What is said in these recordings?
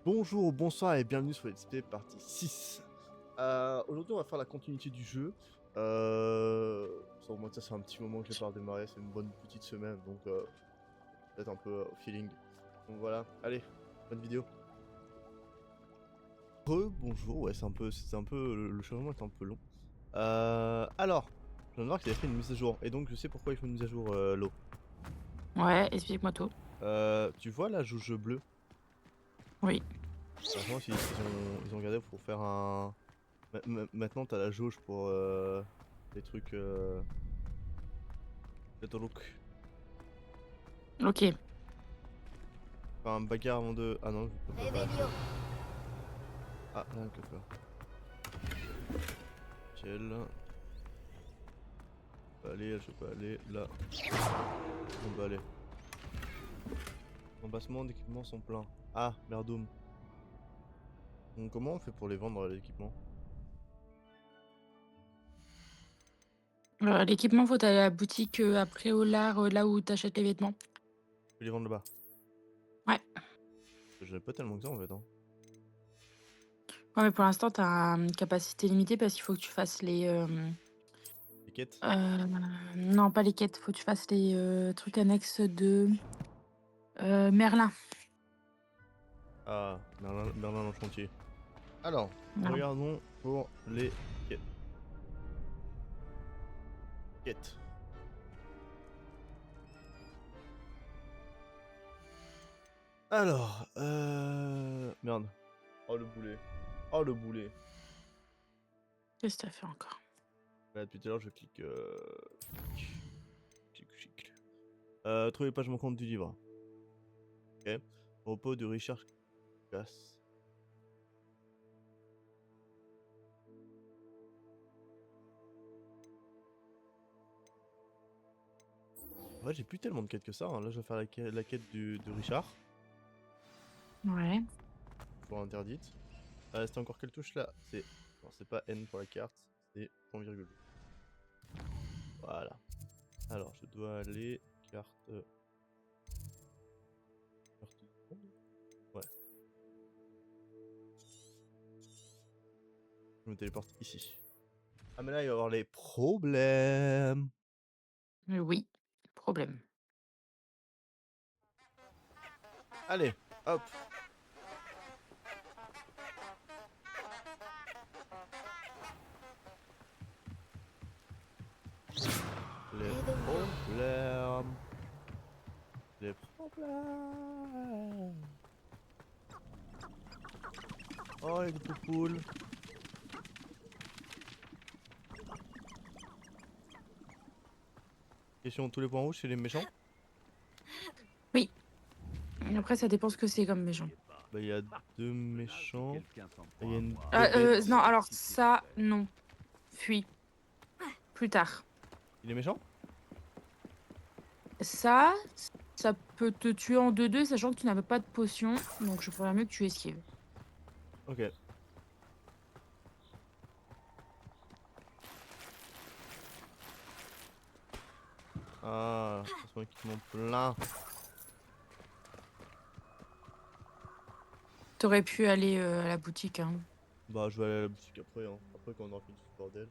Bonjour, bonsoir et bienvenue sur Let's Play partie 6. Aujourd'hui on va faire la continuité du jeu. Sans vous mentir, c'est un petit moment que j'ai pas redémarré, c'est une bonne petite semaine, donc peut-être un peu au feeling. Donc voilà, allez, bonne vidéo. Bonjour, ouais c'est un peu, le changement est un peu long. Alors, je viens de voir que tu avais fait une mise à jour, et donc je sais pourquoi il faut une mise à jour, l'eau. Ouais, explique-moi tout. Tu vois la jauge bleue? Oui. Franchement, ils ont regardé pour faire un... Maintenant, t'as la jauge pour les trucs. Let look. Ok. Enfin, un bagarre avant de. Ah non, je peux pas faire avec ça. Revelio. Ah, rien que faire. Nickel. Je peux aller, je peux aller là. On va aller. Embassement d'équipements sont pleins. Ah, merdoum. Donc, comment on fait pour les vendre l'équipement? L'équipement, faut aller à la boutique après au lard, là où t'achètes les vêtements. Je peux les vendre là-bas. Ouais. J'avais pas tellement que ça en fait. Hein. Ouais, mais pour l'instant, t'as une capacité limitée parce qu'il faut que tu fasses les. Les quêtes. Euh, non, pas les quêtes. Faut que tu fasses les trucs annexes de Merlin. Ah, Merlin dans le chantier. Alors, Voilà. regardons pour les quêtes. Quêtes. Alors, merde. Oh le boulet. Oh le boulet. Qu'est-ce que t'as fait encore? Là, depuis tout à l'heure, je clique. Clic. Trouver page manquante du livre. Ok. Repos de Richard Cass. Ouais, j'ai plus tellement de quêtes que ça. Hein. Là, je vais faire la quête de Richard. Ouais. Fois interdite. C'était encore quelle touche là? C'est. Non, c'est pas N pour la carte. C'est point virgule. Voilà. Alors, je dois aller. Carte. Carte du monde. Ouais. Je me téléporte ici. Ah, mais là, il va y avoir les problèmes. Oui. Problème. Allez, hop. Les Revelio. problèmes. Les problèmes. Oh, les poupoules. Question, tous les points rouges, c'est les méchants? Oui. Après, ça dépend ce que c'est comme méchant. Bah, il y a deux méchants. Et il y a une Non, bébête. alors ça, non. Fuis. Plus tard. Il est méchant? Ça, ça peut te tuer en 2-2, sachant que tu n'avais pas de potion, donc je ferais mieux que tu esquives. Ok. Ah, c'est moi qui m'en plein. T'aurais pu aller à la boutique, hein. Bah, je vais aller à la boutique après, hein. Après, quand on aura fini tout ce bordel.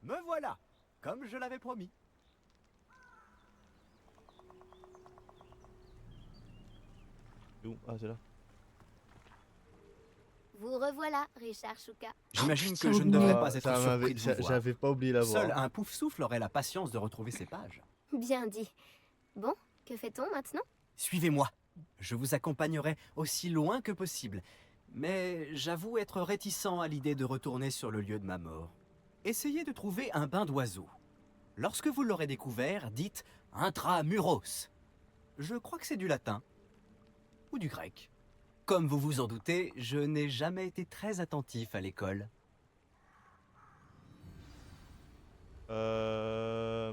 Me voilà, comme je l'avais promis. C'est où? Ah, c'est là. Vous revoilà, Richard Chouka. J'imagine que J'avais je ne oublié. devrais Ah, pas être surpris de vous voir. j'avais pas oublié la voix. Seul Hein. un pouf-souffle aurait la patience de retrouver ses pages. Bien dit. Bon, que fait-on maintenant? Suivez-moi. Je vous accompagnerai aussi loin que possible. Mais j'avoue être réticent à l'idée de retourner sur le lieu de ma mort. Essayez de trouver un bain d'oiseau. Lorsque vous l'aurez découvert, dites intramuros. Je crois que c'est du latin. Ou du grec. Comme vous vous en doutez, je n'ai jamais été très attentif à l'école. Euh...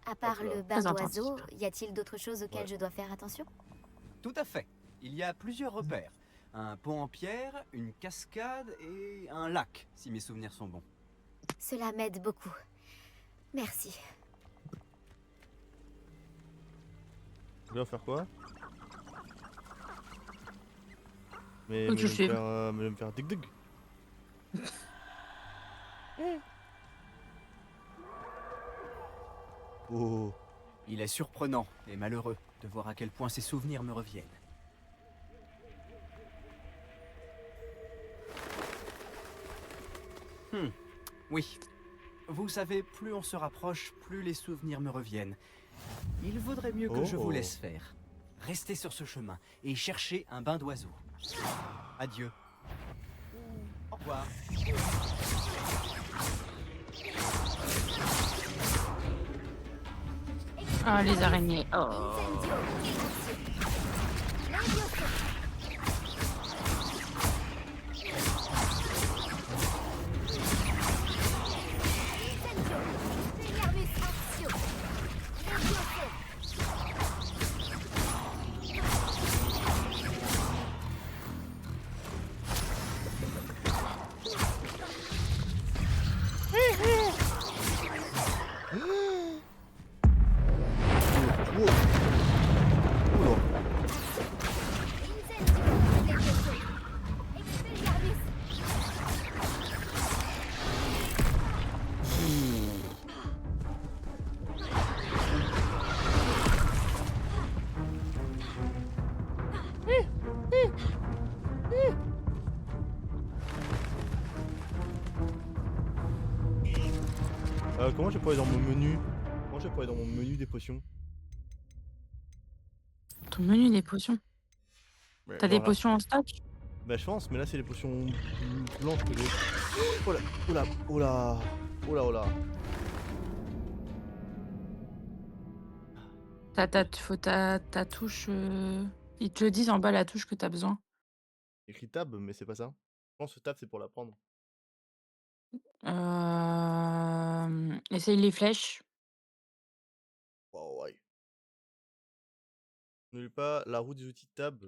À Hop part là. le bain Très attentif. d'oiseau, y a-t-il d'autres choses auxquelles Ouais. je dois faire attention? Tout à fait. Il y a plusieurs repères. Un pont en pierre, une cascade et un lac, si mes souvenirs sont bons. Cela m'aide beaucoup. Merci. Je dois faire quoi? Mais, Faut mais que je tu vais me suives. faire, mais je vais me faire dig dig. Oh. Il est surprenant et malheureux de voir à quel point ces souvenirs me reviennent. Oui. Vous savez, plus on se rapproche, plus les souvenirs me reviennent. Il vaudrait mieux que je vous laisse faire. Restez sur ce chemin et cherchez un bain d'oiseau. Adieu. Au revoir. Ah, les araignées. Oh. Incendio. Levioso. Incendio. Expelliarmus actio. Levioso. Wow. Oula. Incendio. Levioso. Expelliarmus. Comment je peux aller dans mon menu? Comment je peux aller dans mon menu des potions? Ton menu des potions. Ouais, T'as des genre là. potions en stock? Bah je pense, mais là c'est les potions blanches que j'ai. Oh là, oh là, oh là, oh là, oh là. Faut ta touche. Ils te le disent en bas la touche que t'as besoin. Écrit tab, mais c'est pas ça. Je pense que tab c'est pour la prendre. Essaye les flèches. Wow, ouais. N'oublie pas la roue des outils tab.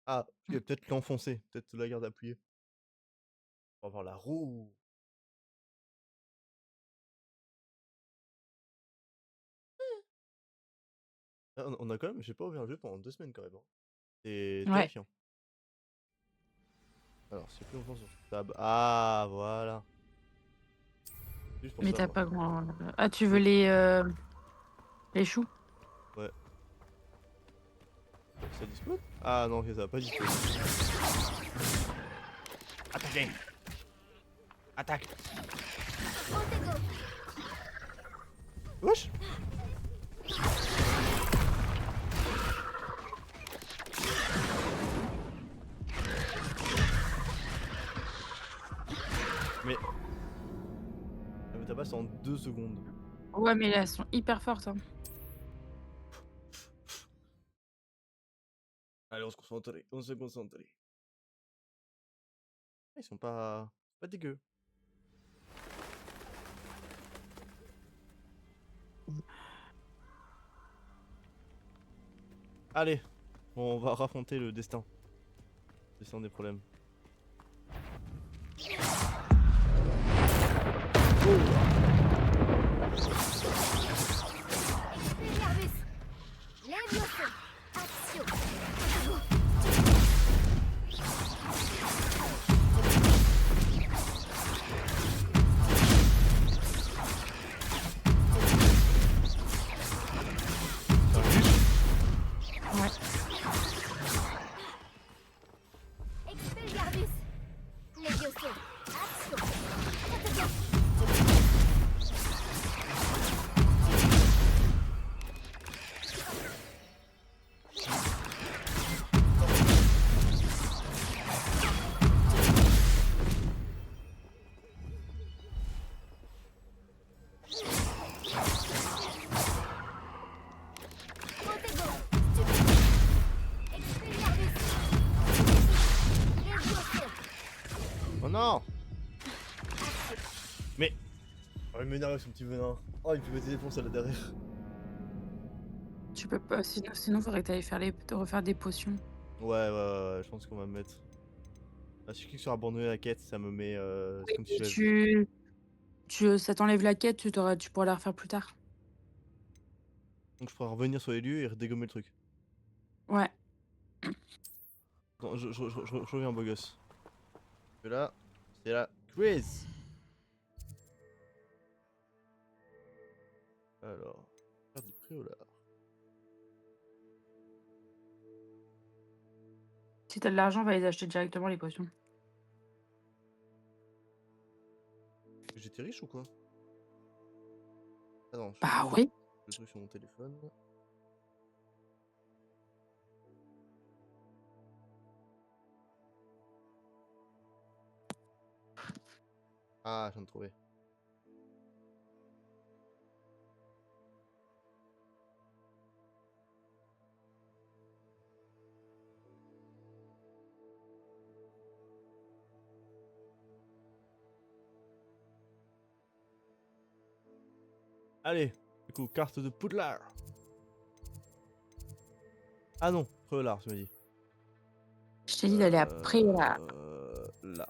Ah, je Mm. vais peut-être l'enfoncer, peut-être la garde appuyée. On va voir la roue. Ah, on a quand même, j'ai pas ouvert le jeu pendant 2 semaines quand même, hein. C'est Ouais. terrifiant. Alors, c'est plus longtemps sur tab. Ah, voilà. Juste pour Mais ça, t'as moi. pas grand. Ah, tu veux Oui. les choux? Ouais. Ça dispose? Ah non, ok, ça va pas dispo. Attaquez. Attaque. Protego. Wesh! Mais... Elle me tabasse en 2 secondes. Ouais, mais elles sont hyper fortes, hein. Allez, on se concentre, on se concentre. Ils sont pas dégueux. Allez, on va raffronter le destin. Le destin des problèmes. Expelliarmus. Levioso. Actio. T'as vu? Ouais. Expelliarmus. Levioso. Actio. Protego. Protego. Expelliarmus. Levioso. Oh non! Mais... Oh, il m'énerve avec son petit venin. Oh, il me fait mettre des défonces là derrière. Tu peux pas. Sinon faudrait que t'ailles refaire des potions. Ouais, je pense qu'on va me mettre... Ah, si je clique sur abandonner la quête, ça me met... c'est comme si Et j'avais... ça t'enlève la quête, tu pourras la refaire plus tard. Donc je pourrais revenir sur les lieux et redégommer le truc. Ouais. Non, je reviens, beau gosse. Et là, c'est la quiz. Alors, carte de préolard. Si t'as de l'argent, va les acheter directement les potions. J'étais riche ou quoi? Attends, Bah je oui. le truc sur mon téléphone. Ah, je viens de trouver. Allez, du coup, carte de Poudlard. Ah non, Préolard, tu m'as dit. Je t'ai dit d'aller après là. Là.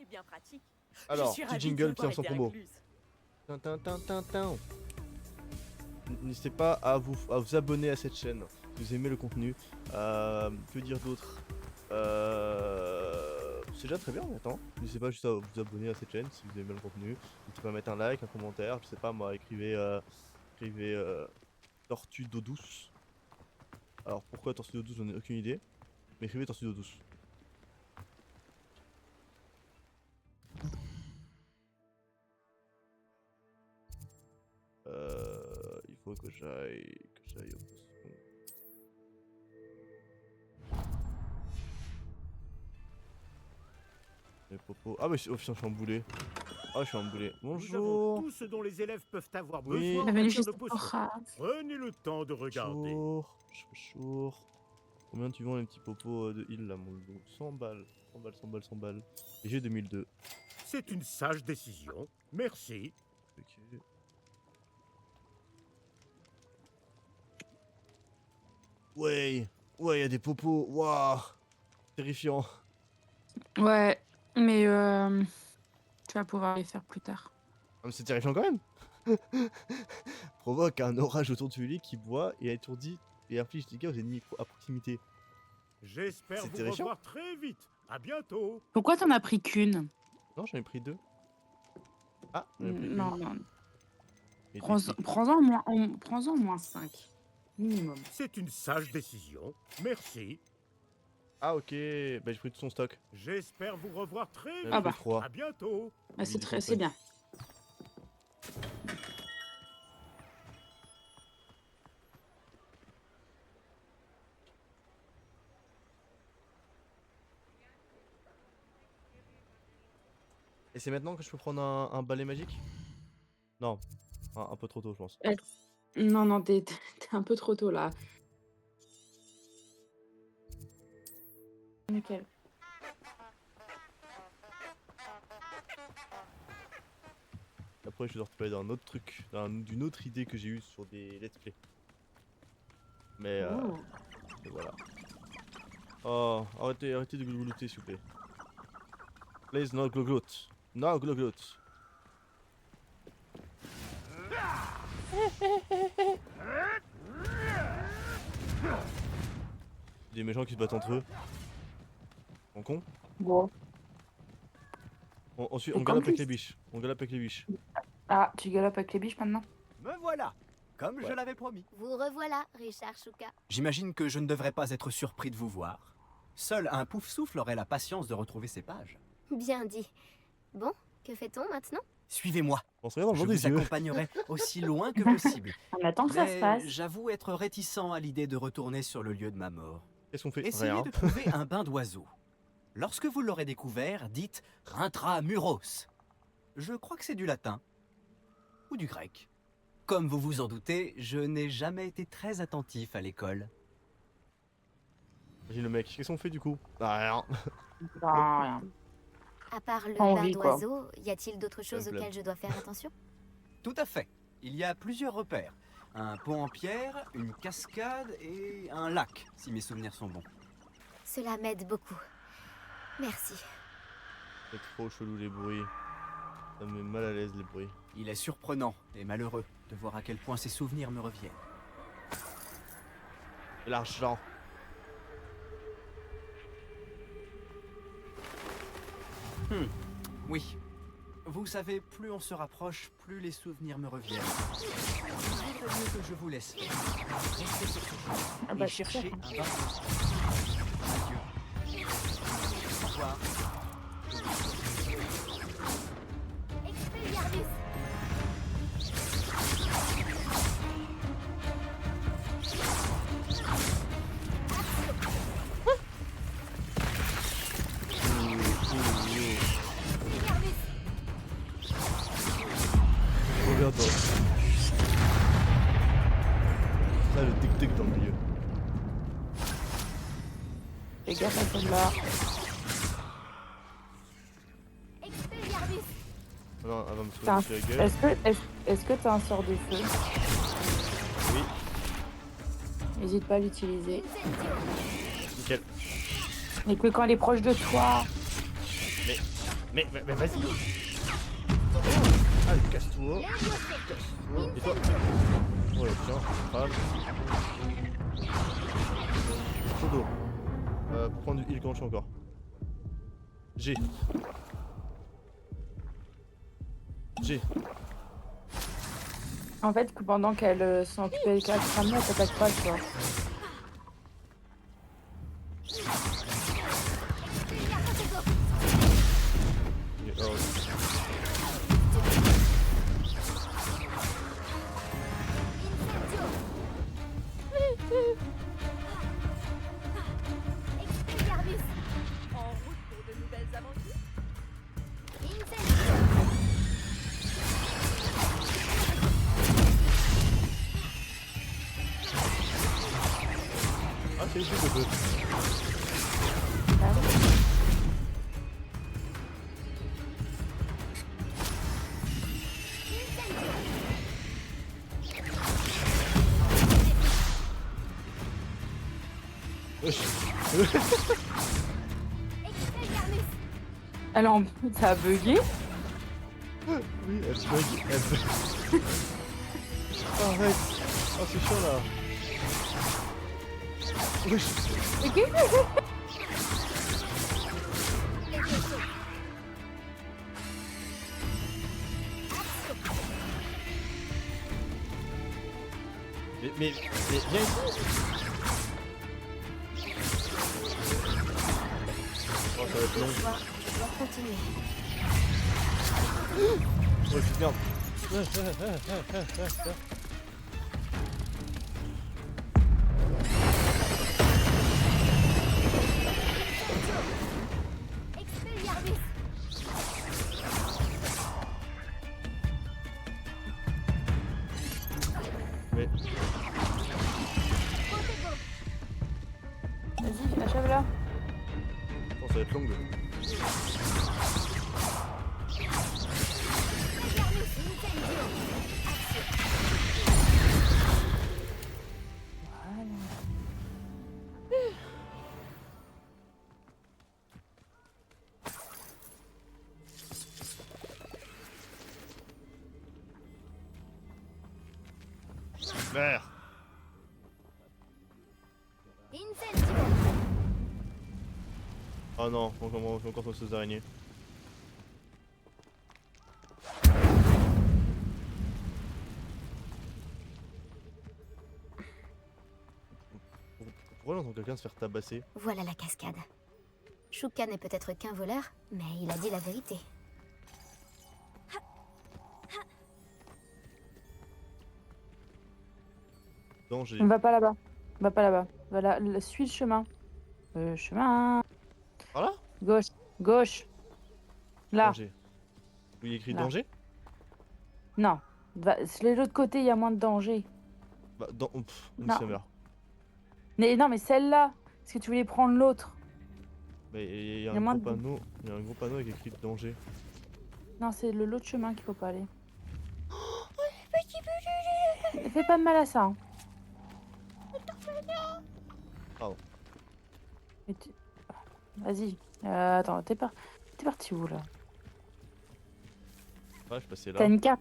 Eh bien pratique. Alors, Je suis petit ravie de jingle, avoir puis sans été promo. incluse. Tin. N'hésitez pas à vous abonner à cette chaîne si vous aimez le contenu. Que dire d'autre? C'est déjà très bien, mais attends. N'hésitez pas juste à vous abonner à cette chaîne si vous aimez le contenu. N'hésitez pas à mettre un like, un commentaire, je sais pas moi, écrivez Tortue d'eau douce. Alors pourquoi Tortue d'eau douce, j'en ai aucune idée. Mais écrivez Tortue d'eau douce. Il faut que j'aille au poisson. Les popos. Ah mais oh putain, je suis emboulé. Ah, je suis emboulé. Nous avons Bonjour. tout ce dont les élèves peuvent avoir Oui. besoin en Bienvenue matière chez de potions. Sephora. Prenez le temps de regarder. Bonjour. Combien tu vends les petits popos de heal là, mon loup? 100 balles. 100 balles. Et j'ai 2002. C'est une sage décision. Merci. Ok. Ouais, y a des popos. Waouh. Terrifiant. Ouais, mais tu vas pouvoir les faire plus tard. Ah, mais c'est terrifiant quand même. Provoque un orage autour du lit qui boit et étourdit et inflige des dégâts aux ennemis à proximité. J'espère C'est vous terrifiant. revoir très vite. À bientôt. Pourquoi t'en as pris qu'une? Non, j'en ai pris 2. Ah, j'en ai pris une. Non, non. Et des Prends-en clips. prends-en moins 5. Minimum. C'est une sage décision. Merci. Ah ok, bah j'ai pris tout son stock. J'espère vous revoir très J'en ai vite. Ah pris bah. 3. À bientôt. Ah, c'est Oui, très, c'est c'est bien. Et c'est maintenant que je peux prendre un balai magique? Non, un peu trop tôt je pense. Non, non, t'es un peu trop tôt là. Nickel. Après je dois reparler d'un autre truc, d'une autre idée que j'ai eue sur des let's play. Mais Oh. et voilà. Oh, arrêtez de glouglouter s'il vous plaît. Please no glouglout. No glouglout. Des méchants qui se battent entre eux. En con. Bon. Ensuite Et on galope comme avec tu- les biches. On galope avec les biches. Ah, tu galopes avec les biches maintenant? Me voilà, comme Ouais. je l'avais promis. Vous revoilà, Richard Chouka. J'imagine que je ne devrais pas être surpris de vous voir. Seul un pouf-souffle aurait la patience de retrouver ces pages. Bien dit. Bon, que fait-on maintenant? Suivez-moi, On se regarde dans je le vous des yeux. accompagnerai aussi loin que possible. On attend que ça se Mais passe. j'avoue être réticent à l'idée de retourner sur le lieu de ma mort. Qu'est-ce qu'on fait? Essayez Rien. de trouver un bain d'oiseau. Lorsque vous l'aurez découvert, dites intramuros. Je crois que c'est du latin. Ou du grec. Comme vous vous en doutez, je n'ai jamais été très attentif à l'école. J'ai le mec. Qu'est-ce qu'on fait du coup? Ah, rien. Bah, rien. À part le Pas bain envie, quoi. d'oiseau, y a-t-il d'autres choses Flemme. auxquelles je dois faire attention? Tout à fait. Il y a plusieurs repères. Un pont en pierre, une cascade et un lac, si mes souvenirs sont bons. Cela m'aide beaucoup. Merci. C'est trop chelou les bruits. Ça me met mal à l'aise les bruits. Il est surprenant et malheureux de voir à quel point ces souvenirs me reviennent. L'argent. Oui. Vous savez, plus on se rapproche, plus les souvenirs me reviennent. Il vaudrait mieux que je vous laisse faire. Restez sur ce chemin Ah et bah, c'est cherchez sûr. un bain. Adieu. Au revoir. Expelliarmus. Expelliarmus. Regarde-toi. Là, le tic-tic dans le milieu. Fais gaffe à celle-là. Expelliarmus. Non, avant de T'as un- se sur la gueule. Est-ce que t'as un sort de feu? Oui, N'hésite pas à l'utiliser. Incendio. nickel. Et que quand elle est proche de toi. Mais vas-y. Allez, casse-toi. Casse-toi. Et toi? Ouais, tiens, crâne. Trop d'eau. Pour prendre du heal quand je suis encore. G. G. En fait, que pendant qu'elle s'en occupe avec la crâne, elle t'attaque pas, tu vois. Et- oh, Expelliarmus. En route pour de nouvelles aventures. Incendio. ah, c'est ici le feu. Wesh. Expelliarmus. Alors, ça a bugué. Oui, elle bug, elle bug. Oh, arrête. Oh, c'est chiant là. Wesh. Ok. Mais viens ici. Oh, ça va être long. Je dois continuer. Oh, petite merde. Expelliarmus. Mais Protego. Vas-y, achève-la. oh, ça va être long. Expelliarmus. Incendio. Merde. Incendio. Oh non, on fait encore ces araignées. Pourquoi j'entends quelqu'un se faire tabasser? Voilà la cascade. Shuka n'est peut-être qu'un voleur, mais il a dit la vérité. Danger. Va pas là-bas. Va pas là-bas. Va là, suis le chemin. Chemin. Voilà. Gauche. Gauche. Là. Danger. Où il y a écrit Là. danger? Non. Va, de l'autre côté, il y a moins de danger. Bah, pff, Non. ça meurt. Mais non, mais celle-là. Est-ce que tu voulais prendre l'autre? Mais il y a Il y a un moins gros de- panneau. Il y a un gros panneau avec écrit danger. Non, c'est l'autre chemin qu'il faut pas aller. Fais pas de mal à ça. Hein. Pardon. Mais vas-y. Attends, t'es parti où là? Ouais, je suis passé T'as là. une carte.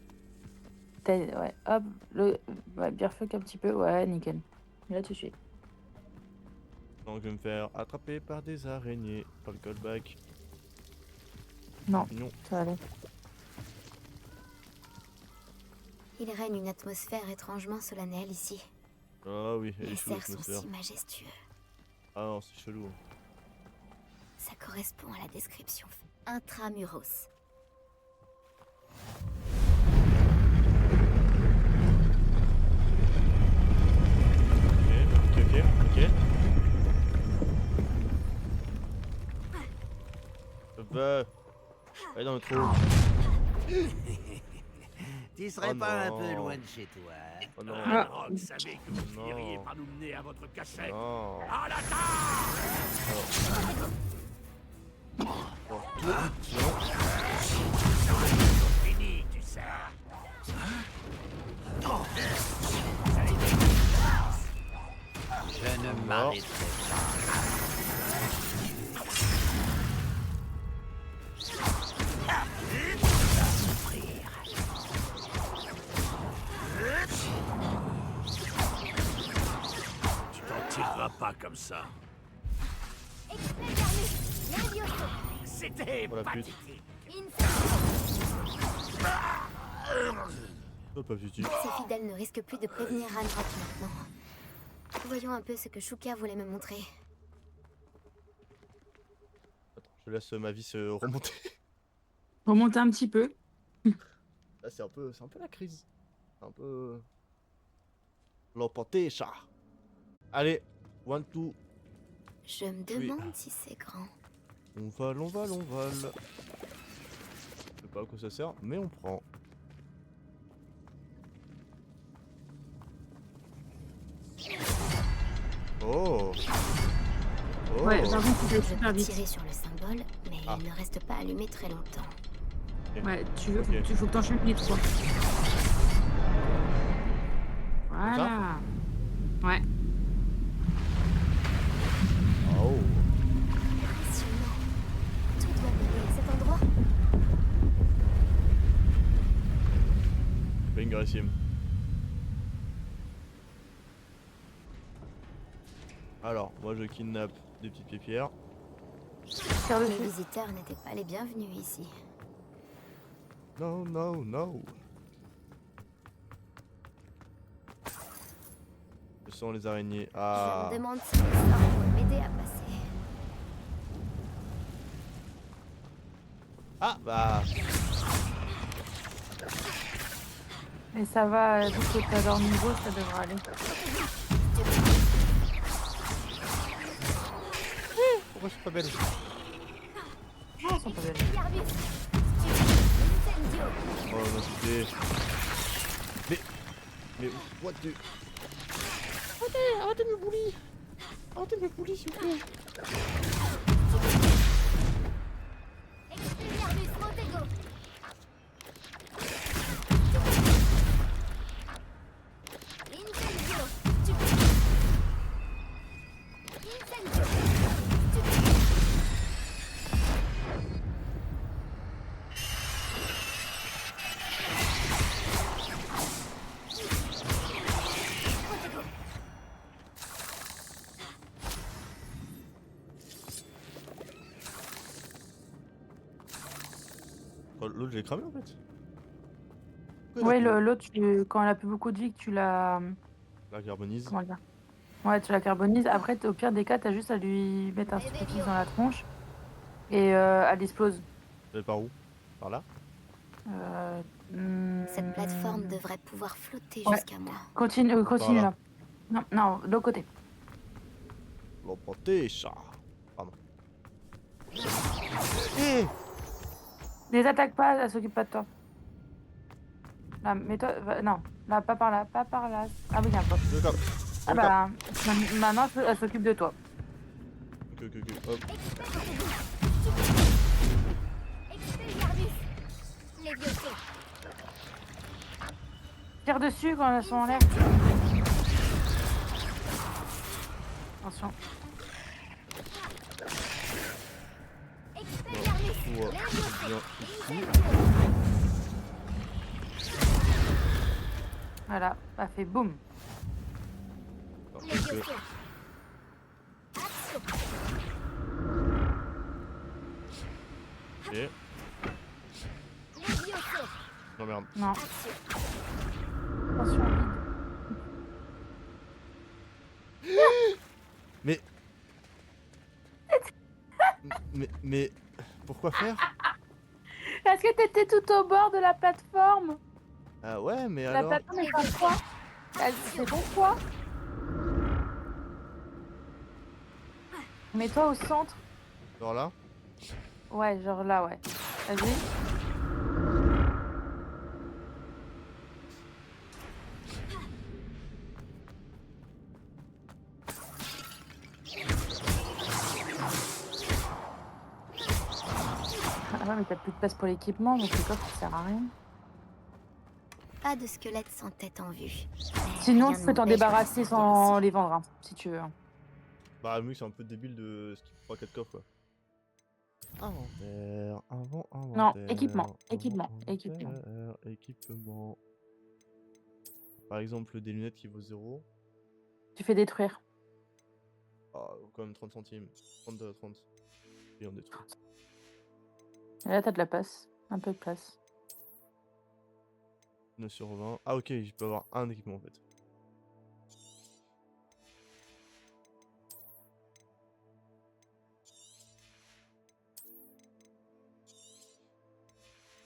Ouais, hop. Ouais, bien fuck un petit peu. Ouais, nickel. Et là, tu suis. Donc je vais me faire attraper par des araignées. Par le callback. Non, Non. ça allait. Il règne une atmosphère étrangement solennelle ici. Ah oui, elle Les est chou cerfs sont l'atmosphère. si majestueux. Ah non, c'est chelou. Ça correspond à la description. Intramuros. Ok. Va. Allez dans le trou. Tu serais Oh pas un non. peu loin de chez toi? Oh non. Ah, Rogue savait que vous Non. finiriez par nous mener à votre cachette. Non. À l'attaque! Fini, tu sais. Je ne m'arrêterai pas. Tu t'en tireras pas comme ça. C'était Oh la pute. pathétique. Oh, pas du tout. Ses fidèles ne risquent plus de prévenir Ranrock maintenant. Voyons un peu ce que Shuka voulait me montrer. Attends, je laisse ma vie se remonter. Remonter un petit peu. Là, c'est un peu la crise. C'est un peu. L'emporter, chat. Allez, 1, 2. Je me demande si c'est grand. On vole. Je sais pas à quoi ça sert, mais on prend. Oh. Oh. Ouais, par contre, tu fais Je super peux vite. tirer sur le symbole, mais Ah. il ne reste pas allumé très longtemps. Ouais, Ok. faut que t'enchaînes les 3. Voilà. Ouais. Oh. Impressionnant. Tout doit mener à cet endroit. Bengrassim. Alors, moi je kidnappe des petites pierres. Tire Les dessus. visiteurs n'étaient pas les bienvenus ici. No. Ce sont les araignées. Ah. Je me demande si le sort pourrait m'aider à passer. Ah bah. Et ça va, vu que t'as leur niveau, ça devrait aller. Pourquoi je suis pas belle? Non, elles sont pas belles. Yarbus, Incendio. Oh non, c'était. Mais what the. Arrêtez de me bully! Arrêtez de me bully s'il vous plaît! Expelliarmus Montego. Incendio. Incendio. Oh, l'autre, je l'ai cramé en fait. Ouais, l'autre, quand elle a plus beaucoup de vie, que tu la. La carbonise. Comment dire? Ouais, tu la carbonises. Après, au pire des cas, t'as juste à lui mettre un truc dans la tronche. Et elle explose. Elle est par où? Par là? Cette plateforme devrait pouvoir flotter Ouais. jusqu'à moi. Continue Voilà. là. Non, de l'autre côté. L'emporter, chat. Pardon. Eh! Les attaque pas, elle s'occupe pas de toi. Là, mets-toi. Non, là, pas par là, pas par là. Ah oui, il y a un poste. D'accord. Ah bah, maintenant, elle s'occupe de toi. Ok. Hop. Expelliarmus. Levioso. Tire dessus quand elles sont en l'air. Attention. Expelliarmus. Ouais. Levioso. Bien. Voilà, ça fait boum. Alors, Levioso. Axio. ok. Non merde. Non. Action. Attention, vide. Mais... mais... Pourquoi faire? Est-ce que t'étais tout au bord de la plateforme? Ah ouais, mais La alors... plateforme est en quoi? C'est bon quoi? Mets-toi au centre. Genre là? Ouais, genre là, ouais. Vas-y. Ah ouais, mais t'as plus de place pour l'équipement, donc le coffre ça sert à rien. Pas de squelette sans tête en vue. Sinon, Rien tu ne peux t'en m'empêche de débarrasser m'en servir sans aussi. les vendre, hein, si tu veux. Bah oui, c'est un peu débile de skip 3-4 coffres quoi. Inventaire, Non, équipement, équipement. équipement. Par exemple, des lunettes qui vaut 0. Tu fais détruire. Ah, quand même 30 centimes. 30. Et on détruit. Et là, t'as de la place. Un peu de place. 9 sur 20. Ah ok, je peux avoir un équipement en fait.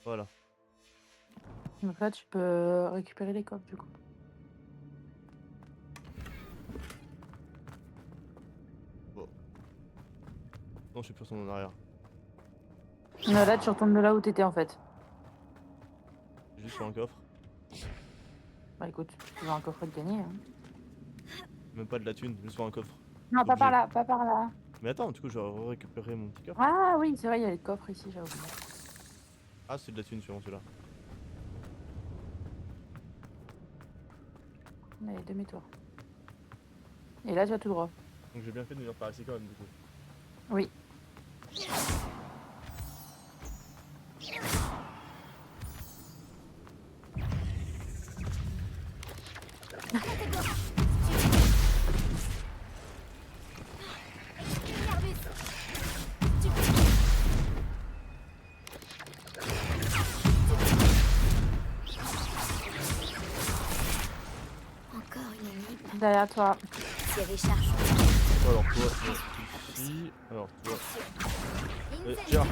Voilà. Donc là, tu peux récupérer les coffres, du coup. Bon. Non, je suis plus en arrière. Là, tu retournes de là où t'étais, en fait. Juste sur un coffre. Bah écoute, tu veux un coffre de gagner. Hein. Même pas de la thune, juste sur un coffre. Non, pas Obligé. par là, pas par là. Mais attends, du coup, je vais récupérer mon petit coffre. Ah oui, c'est vrai, il y a les coffres ici, j'ai oublié. Ah, c'est de la thune sur celui-là. Allez, demi-tour. Et là, tu vas tout droit. Donc j'ai bien fait de venir par ici quand même, du coup. Oui. Encore une énigme. Derrière toi. Si Richard Alors toi, ici. Alors toi. Tire.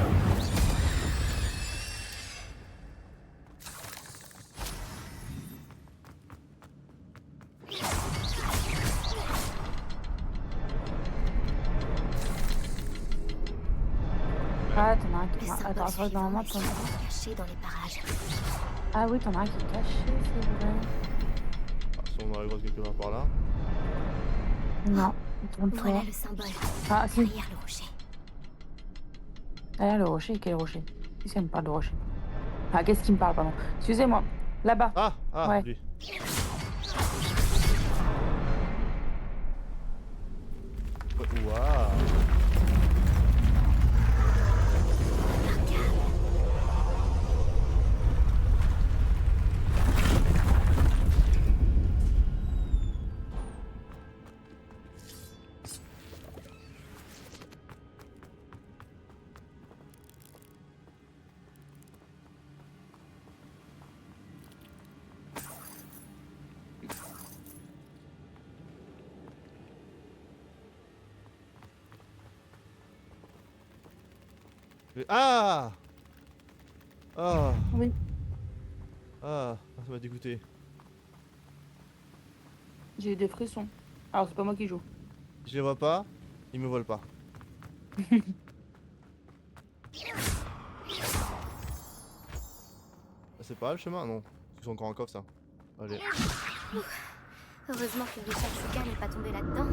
Ah, t'en as un qui... Le symbole Attends, suivant normalement, est t'en as... sûrement caché dans les parages. Ah oui, t'en as un qui est caché, c'est vrai. Ah, si on a la grosse quelque part par là. Non, tourne-toi. Voilà le symbole. Ah, si. Derrière le rocher. Derrière le rocher, quel rocher? Qu'est-ce qu'elle me parle de rocher? Ah, qu'est-ce qu'il me parle, pardon? Excusez-moi. Là-bas. Ah, Ouais. lui. Waouh. Ah. Ah. Oui. Ah, ça m'a dégoûté. J'ai eu des frissons. Alors, c'est pas moi qui joue. Je les vois pas, ils me volent pas. Ah, c'est pas là, le chemin? Non. C'est encore un coffre ça. Allez. Heureusement que Richard Shuka n'est pas tombé là-dedans.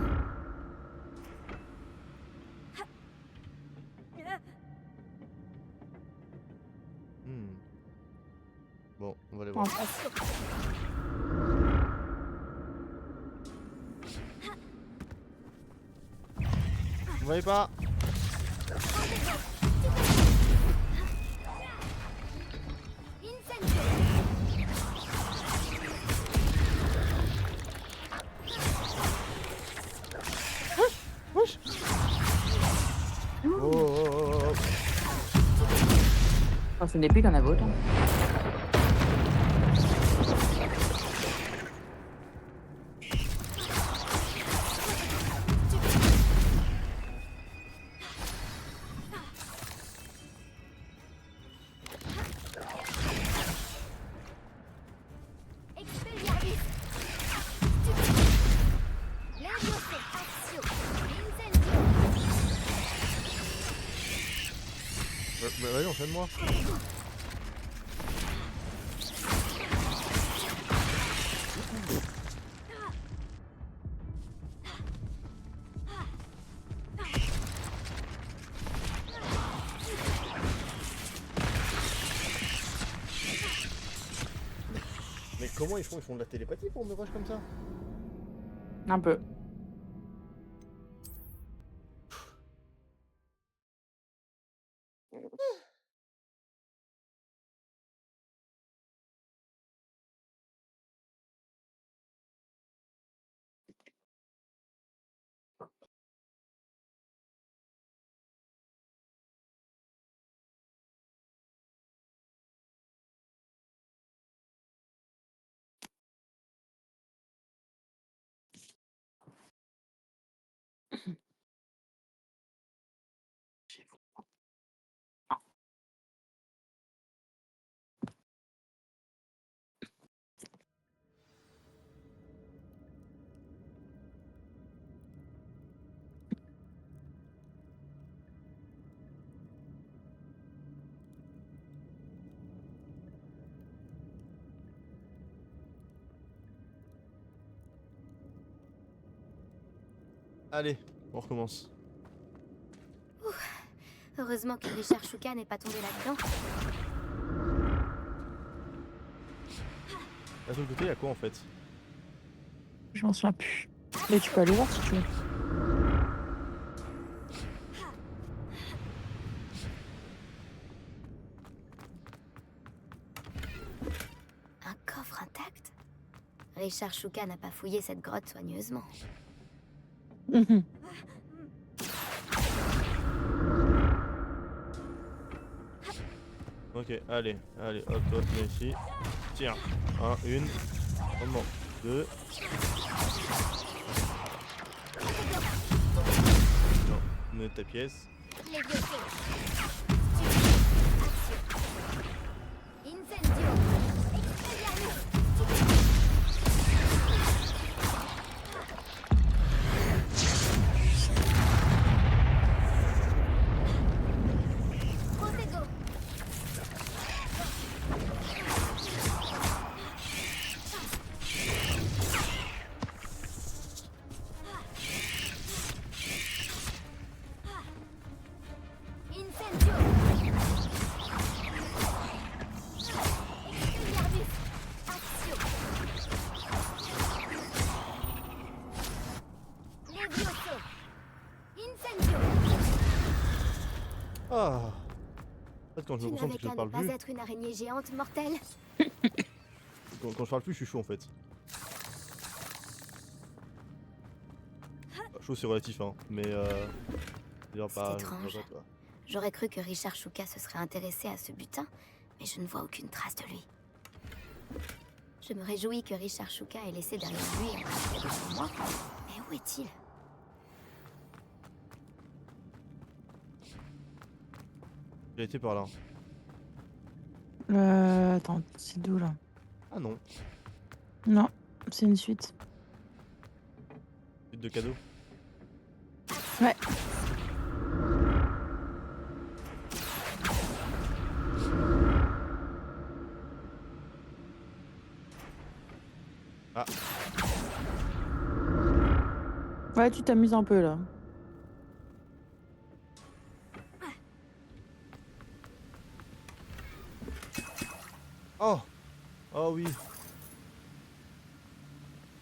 Bon, on va aller En voir. face. Vous voyez pas? Wesh. Oh. Oh, ce n'est plus qu'un a autant. Bah vas-y, enchaîne-moi. Mais comment ils font? Ils font de la télépathie pour me rush comme ça? Un peu. Allez, on recommence. Heureusement que Richard Shuka n'est pas tombé là-dedans. Là, de l'autre côté, il y a quoi en fait? Je m'en souviens plus. Mais tu peux aller voir si tu veux. Un coffre intact? Richard Shuka n'a pas fouillé cette grotte soigneusement. Ok, allez, hop, toi, viens ici. Tiens, une. Moment, deux. Non, mets ta pièce. Les vieux Incendio! Expelliarmus! Protego! Incendio! Expelliarmus! Actio! Levioso! Incendio! Ah! En fait, quand je Tu me concentre n'avais et que je qu'à ne parle pas plus, être une araignée géante mortelle. quand je parle plus, je suis chaud en fait. Chaud, c'est relatif, hein, mais dire C'est pas. étrange. Quoi. J'aurais cru que Richard Shuka se serait intéressé à ce butin, mais je ne vois aucune trace de lui. Je me réjouis que Richard Shuka ait laissé derrière lui un paquet devant moi, mais où est-il? J'ai été par là. Attends, c'est d'où là? Ah non, Non, c'est une suite. suite de cadeaux. Ouais. Ah, Ouais, tu t'amuses un peu là. oh! Oh oui!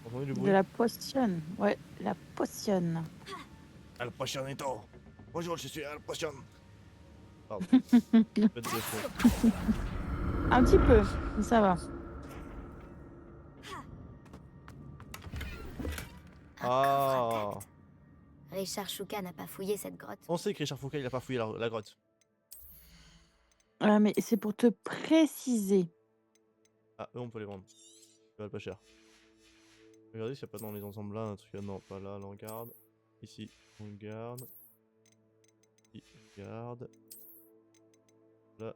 Entendu le De bruit? la potion. Ouais, la potion. Al Passionito! Bonjour, je suis Al Passion! Pardon. Faites défaut. Un petit peu, mais ça va. Un Ah. coffre intact. Richard Shuka n'a pas fouillé cette grotte. On sait que Richard Foucault il a pas fouillé la grotte. Mais c'est pour te préciser. Ah, eux on peut les vendre. Ils valent pas cher. Regardez s'il n'y a pas dans les ensembles là un truc. Non, pas là, là on garde. Ici, on garde. Ici, on garde. Là.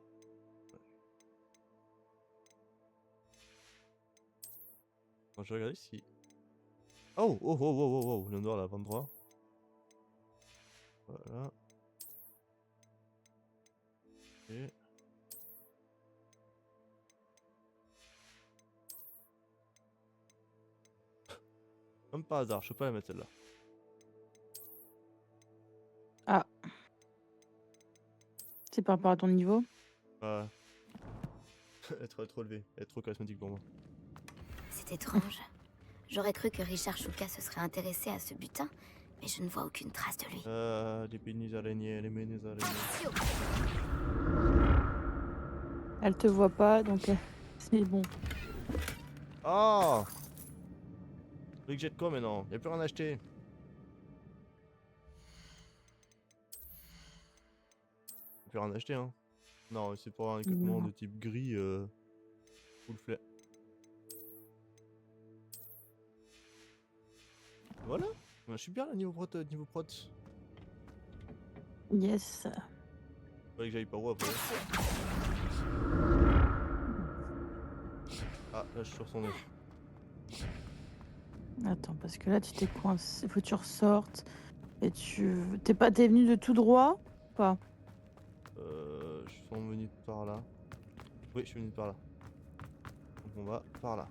Attends, je vais regarder si. Oh, oh, oh, oh, oh, oh, le noir là, 23. Voilà. Ok. Comme par hasard, je peux pas la mettre celle-là. C'est par rapport à ton niveau. Ouais. Elle est trop élevée, elle est trop charismatique pour moi. C'est étrange. J'aurais cru que Richard Chouka se serait intéressé à ce butin, mais je ne vois aucune trace de lui. Les pénis araignées, les pénis araignées. Elle te voit pas, donc c'est bon. Ah! Vous voulez que jette quoi maintenant? Y'a plus rien à acheter. Y'a plus rien à acheter hein. Non, c'est pour un équipement Non. de type gris full flare. Voilà, je suis bien là niveau prot. Yes. Fallait que j'aille par où après. Ah, là je suis sur son œuf. Attends, parce que là tu t'es coincé. Faut que tu ressortes. Et t'es venu de tout droit ou pas? Je suis venu par là. Oui, je suis venu par là. Donc on va par là.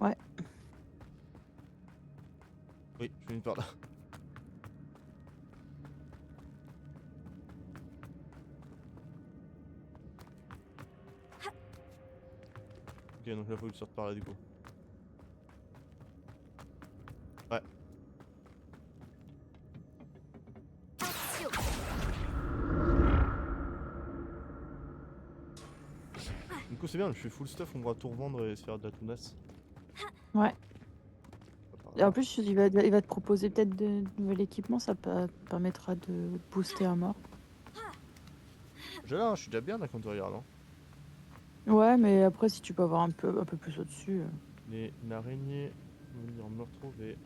Ouais. Oui, je suis venu par là. Ok, donc là faut que tu sortes par là du coup. Ouais. Du coup c'est bien, je fais full stuff, on pourra tout revendre et se faire de la tounasse. Ouais. Par Et là. en plus, il va te proposer peut-être de nouvel équipement, ça permettra de booster à mort. Je suis déjà bien là quand tu regardes. Hein. Ouais, mais après, si tu peux avoir un peu plus au-dessus. Les araignées vont venir me retrouver.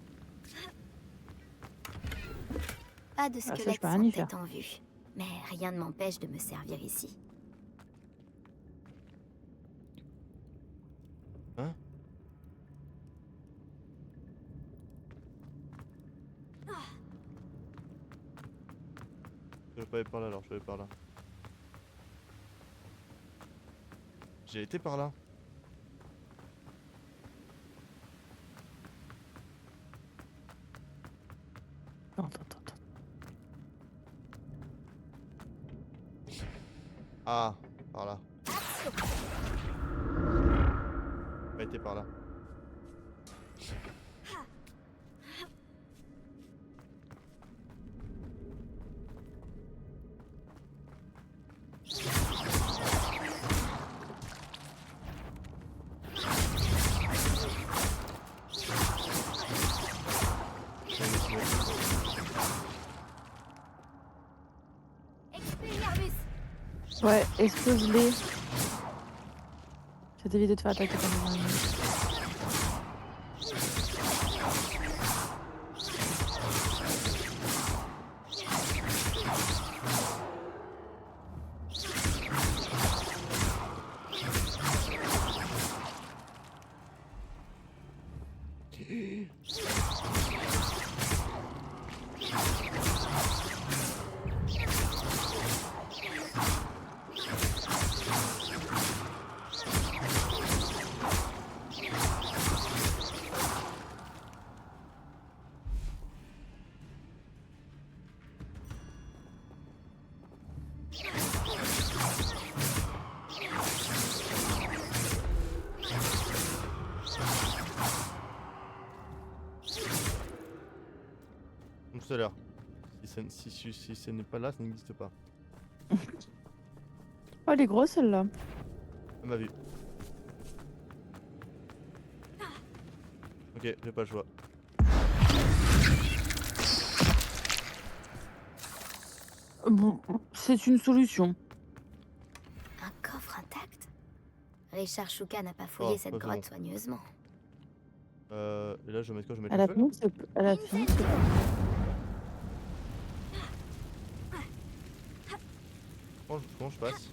Pas de ça, je squelette peux rien sans y tête faire. en vue. Mais rien ne m'empêche de me servir ici. Hein? Je vais pas aller par là alors, je vais aller par là. J'ai été par là. Attends. Ah, par là. Pas été par là. Ouais, explose-les. Ça t'évite de te faire attaquer par les araignées. Comme tout à l'heure. Si ce n'est pas là, ça n'existe pas. Oh, elle est grosse celle-là. À ma vue. Ok, j'ai pas le choix. Bon, c'est une solution. Un coffre intact? Richard Chouka n'a pas fouillé Oh, cette pas grotte bon. soigneusement. Et là, je vais mettre quoi? Je vais mettre Elle le a feu là? fini, elle a fini. Comment je passe?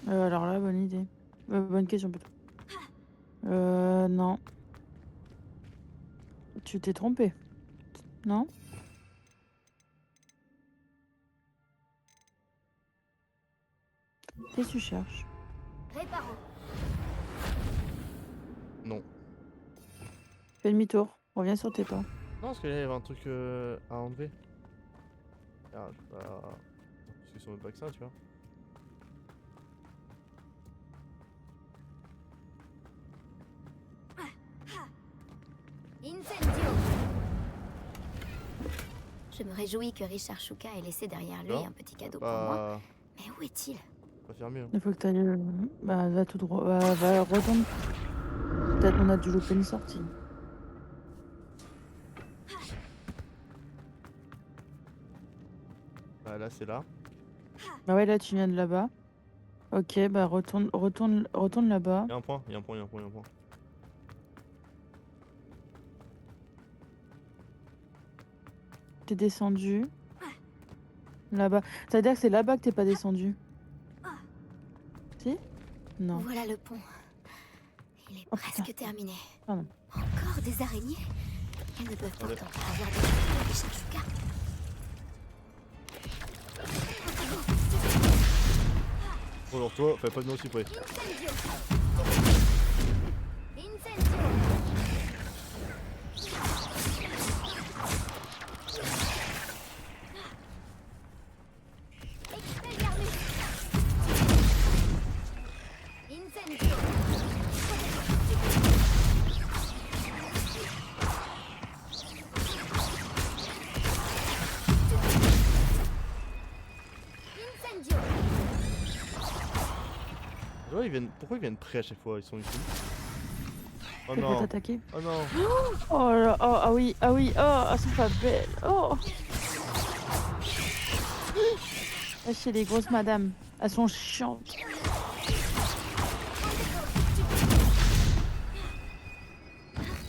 Alors là, bonne idée. Bonne question plutôt. Non. Tu t'es trompé. Non? Qu'est-ce que tu cherches? Réparo. Non. Fais demi-tour. Reviens sur tes pas. Non, parce qu'il y avait un truc à enlever. Ah, je vais pas... Parce qu'ils sont même pas que ça, tu vois. Incendio. Je me réjouis que Richard Shuka ait laissé derrière lui Non, un petit cadeau pour moi. Pas... Mais où est-il? Pas faire mieux. Hein. Il faut que t'ailles... Bah, va tout droit. Va retourne. Peut-être on a dû louper une sortie. Bah là, c'est là. Bah ouais, là, tu viens de là-bas. Ok, bah retourne là-bas. Il y a un point, il y a un point, il y a un point, il y a un point. T'es descendu. Là-bas. Ça veut dire que c'est là-bas que t'es pas descendu. Si? Non. Voilà le pont. Il est Oh, presque putain. terminé. Pardon. Encore des araignées? Elles ne peuvent Allez. pourtant pas avoir de Richard Shuka. Bon, alors toi, fais pas de nous aussi près. Incendio. Incendio. Expelliarmus. Incendio. Incendio. Ouais, ils viennent... Pourquoi ils viennent près à chaque fois? Ils sont ici. Oh C'est pour non. t'attaquer. Oh non. Oh là, oh, ah oui, oh, elles sont pas belles. Oh. Ah, chez les grosses madames. Elles sont chiantes.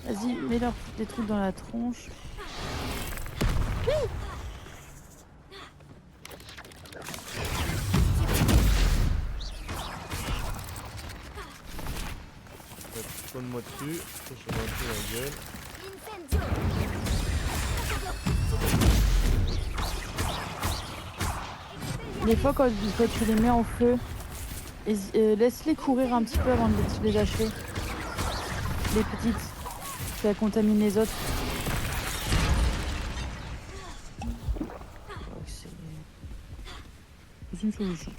Vas-y, mets-leur des trucs dans la tronche. Donne-moi dessus. Je vais un peu la gueule. Incendio. Des fois, quand tu les mets en feu, laisse-les courir un petit peu avant de les achever. Les petites. Ça contamine les autres. C'est une solution.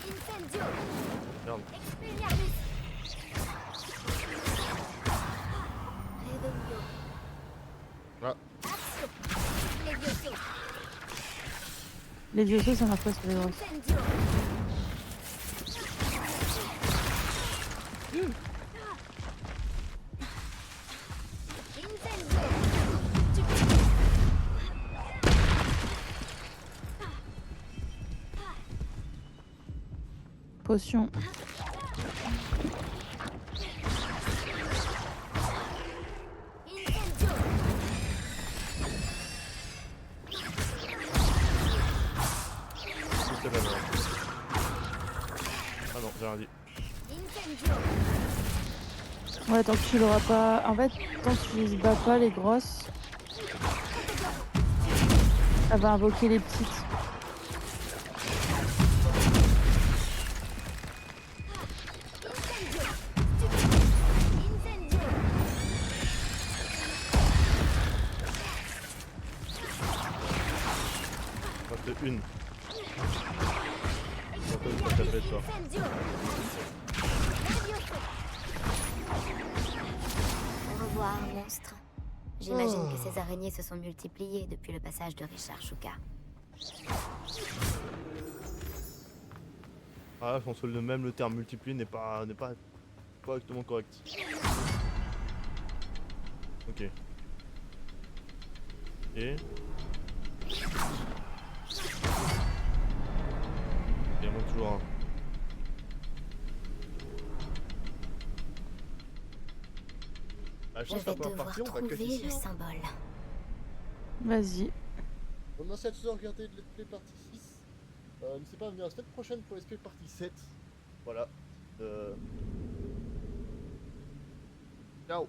Incendio. Merde. Expelliarmus. Revelio. Ah. Axio. Levioso. Les vieux sauts, ça marche pas sur les grosses. Incendio. Incendio. Potion. Incendio. Juste là, là. Ah non, j'ai rien dit. Incendio. Ouais, tant que tu l'auras pas. En fait, tant que tu les bats pas, les grosses, ça va invoquer les petites. Incendio. Reste une. Attends, une fois que t'as fait, toi. Incendio. Levioso. Au revoir, monstre. J'imagine que ces araignées se sont multipliées depuis le passage de Richard Shuka. Ah là, je pense que même le terme multiplié n'est pas correctement correct. Ok. Et... Il y en a toujours un. Ah, Je pense vais qu'à la devoir partie, on va trouver casser le ça. symbole. Vas-y. On a cette de regarder les parties 6. N'hésitez pas à venir la semaine prochaine pour SP partie 7. Voilà. Ciao.